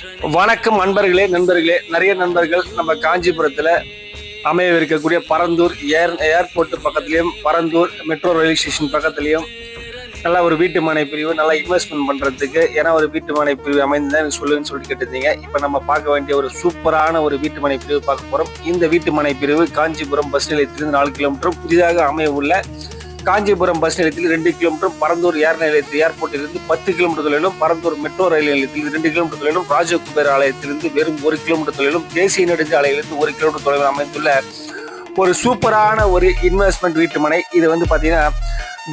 வணக்கம் நண்பர்களே நிறைய நண்பர்கள் நம்ம காஞ்சிபுரத்தில் அமையவிருக்கக்கூடிய பரந்தூர் ஏர்போர்ட் பக்கத்துலேயும் பரந்தூர் மெட்ரோ ரயில்வே ஸ்டேஷன் பக்கத்துலேயும் நல்லா ஒரு வீட்டு மனை பிரிவு நல்லா இன்வெஸ்ட்மெண்ட் பண்ணுறதுக்கு ஏன்னா ஒரு வீட்டு மனை பிரிவு அமைந்து எனக்கு சொல்லுன்னு சொல்லிட்டு கேட்டிருந்தீங்க. இப்போ நம்ம பார்க்க வேண்டிய ஒரு சூப்பரான ஒரு வீட்டு மனை பிரிவு பார்க்க போகிறோம். இந்த வீட்டு மனை பிரிவு காஞ்சிபுரம் பஸ் நிலையத்திலிருந்து 4 கிலோமீட்டரும், புதிதாக அமைய உள்ள காஞ்சிபுரம் பஸ் நிலையத்தில் 2 கிலோமீட்டரும், பரந்தூர் ஏர்போர்ட்டிலிருந்து 10 கிலோமீட்டர் தொலைவிலும், பரந்தூர் மெட்ரோ ரயில் நிலையத்தில் 2 கிலோமீட்டர் தொலைவிலும், ராஜகுபேர் ஆலயத்திலிருந்து வெறும் 1 கிலோமீட்டர் தொலைவிலும், தேசிய நெடுஞ்சாலையிலிருந்து 1 கிலோமீட்டர் தொலைவில் அமைந்துள்ள ஒரு சூப்பரான ஒரு இன்வெஸ்ட்மெண்ட் வீட்டுமனை. இது வந்து பார்த்தீங்கன்னா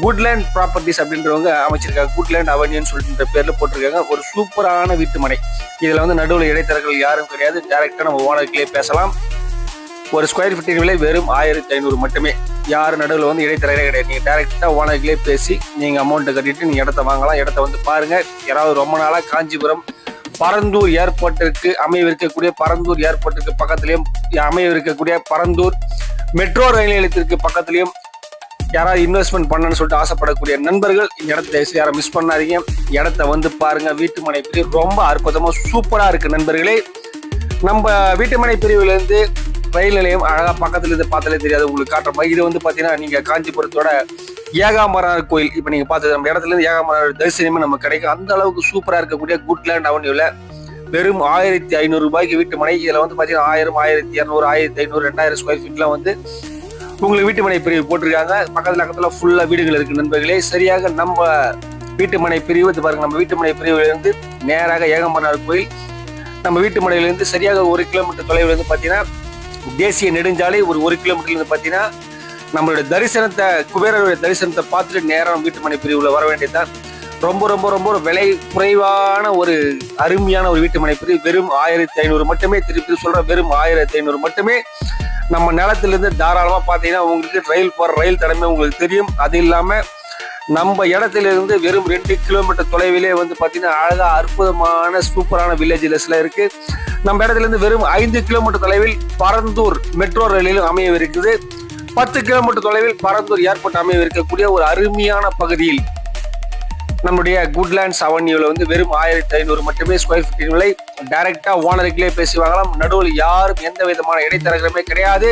குட்லேண்ட் ப்ராப்பர்ட்டிஸ் அப்படின்றவங்க அமைச்சிருக்காங்க. குட்லேண்ட் அவென்யூன்னு சொல்லிட்டு பேரில் போட்டிருக்காங்க. ஒரு சூப்பரான வீட்டுமனை. இதில் வந்து நடுவில் இடைத்தரகர்கள் யாரும் கிடையாது. டைரெக்டாக நம்ம ஓனர்களே பேசலாம். ஒரு ஸ்கொயர் ஃபீட்டின் விலை வெறும் 1500 மட்டுமே. யார் நடுவில் வந்து இடைத்தரகரே கிடையாது. நீங்கள் டேரெக்டாக ஓனர்களே பேசி நீங்கள் அமௌண்ட்டை கட்டிட்டு நீங்கள் இடத்த வாங்கலாம். இடத்த வந்து பாருங்கள். யாராவது ரொம்ப நாளாக காஞ்சிபுரம் பரந்தூர் ஏர்போர்ட்டிற்கு அமையவிருக்கக்கூடிய பரந்தூர் ஏர்போர்ட்டுக்கு பக்கத்துலேயும் அமையவிருக்கக்கூடிய பரந்தூர் மெட்ரோ ரயில் நிலையத்திற்கு பக்கத்துலேயும் யாராவது இன்வெஸ்ட்மெண்ட் பண்ணணும்னு சொல்லிட்டு ஆசைப்படக்கூடிய நண்பர்கள் இந்த இடத்த யாரும் மிஸ் பண்ணாதீங்க. இடத்த வந்து பாருங்கள். வீட்டு மனை பிரிவு ரொம்ப அற்புதமாக சூப்பராக இருக்குது நண்பர்களே. நம்ம வீட்டு மனை பிரிவுலேருந்து ரயில் நிலையம் அழகாக பக்கத்துல இருந்து பார்த்தாலே தெரியாது உங்களுக்கு காட்டுற மாதிரி. இது வந்து பார்த்தீங்கன்னா நீங்கள் காஞ்சிபுரத்தோட ஏகாம்பரனார் கோயில் இப்போ நீங்கள் பார்த்தது நம்ம இடத்துல இருந்து ஏகாம்பரனார் தரிசனமே நமக்கு கிடைக்கும். அந்த அளவுக்கு சூப்பராக இருக்கக்கூடிய குட்லேண்ட் அவென்யூவில் வெறும் 1500 ரூபாய்க்கு வீட்டு மனை. இதில் வந்து பார்த்தீங்கன்னா 1000, 1200, 1500, 2000 ஸ்கொயர் ஃபீட்லாம் வந்து உங்களுக்கு வீட்டு மனை பிரிவு போட்டிருக்காங்க. பக்கத்தில் ஃபுல்லாக வீடுகள் இருக்குது நண்பர்களே. சரியாக நம்ம வீட்டு மனை பிரிவு பாருங்க. நம்ம வீட்டு மனை பிரிவுலேருந்து நேராக ஏகாம்பரனார் கோயில், நம்ம வீட்டு மனையிலேருந்து சரியாக 1 கிலோமீட்டர் தொலைவில் வந்து பார்த்தீங்கன்னா தேசிய நெடுஞ்சாலை. ஒரு 1 கிலோமீட்டர்லேருந்து பார்த்தீங்கன்னா நம்மளுடைய தரிசனத்தை, குபேரருடைய தரிசனத்தை பார்த்துட்டு நேரம் வீட்டு மனை பிரிவில் வர வேண்டியதுதான். ரொம்ப ரொம்ப ரொம்ப ஒரு விலை குறைவான ஒரு அருமையான ஒரு வீட்டு மனை பிரிவு. வெறும் 1500 மட்டுமே. திருப்பி சொல்கிறேன், வெறும் 1500 மட்டுமே. நம்ம நிலத்திலிருந்து தாராளமாக பார்த்தீங்கன்னா உங்களுக்கு ரயில் போகிற ரயில் தடமே உங்களுக்கு தெரியும். அது இல்லாமல் நம்ம இடத்திலிருந்து வெறும் 2 கிலோமீட்டர் தொலைவிலே வந்து பார்த்தீங்கன்னா அழகாக அற்புதமான சூப்பரான வில்லேஜஸ்லாம் இருக்குது. நம்ம இடத்துலேருந்து வெறும் 5 கிலோமீட்டர் தொலைவில் பரந்தூர் மெட்ரோ ரயிலும் அமையவிருக்குது. 10 கிலோமீட்டர் தொலைவில் பரந்தூர் ஏர்போர்ட் அமையவிருக்கக்கூடிய ஒரு அருமையான பகுதியில் நம்முடைய குட்லேண்ட்ஸ் அவென்யூவில் வந்து வெறும் 1500 மட்டுமே ஸ்கொயர் ஃபீட்டின் விலை. டைரெக்டாக ஓனருக்குள்ளே பேசி வாங்கலாம். நடுவில் யாரும் எந்த விதமான இடைத்தரகருமே கிடையாது.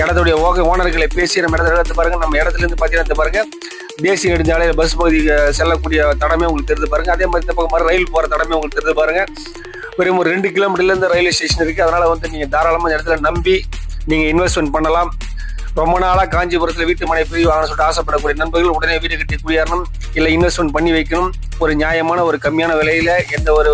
இடத்துடைய ஓனர்களை பேசி நம்ம இடத்துல பாருங்க. நம்ம இடத்துலேருந்து பார்த்தீங்கன்னா பாருங்க, தேசிய நெடுஞ்சாலையில் பஸ் பகுதி செல்லக்கூடிய தடமே உங்களுக்கு தெரிந்து பாருங்க. அதே மாதிரி இந்த பக்கம் ரயில் போகிற தடமே உங்களுக்கு தெரிந்து பாருங்க. வெறும் ஒரு 2 கிலோமீட்டர்லேருந்து ரயில்வே ஸ்டேஷன் இருக்குது. அதனால் வந்து நீங்கள் தாராளமாக இந்த இடத்துல நம்பி நீங்கள் இன்வெஸ்ட்மெண்ட் பண்ணலாம். ரொம்ப நாளாக காஞ்சிபுரத்தில் வீட்டு மனை பிரிவு வாங்கன்னு சொல்லிட்டு ஆசைப்படக்கூடிய நண்பர்கள் உடனே வீடு கட்டி குடியேறணும், இல்லை இன்வெஸ்ட்மெண்ட் பண்ணி வைக்கணும். ஒரு நியாயமான ஒரு கம்மியான விலையில் எந்த ஒரு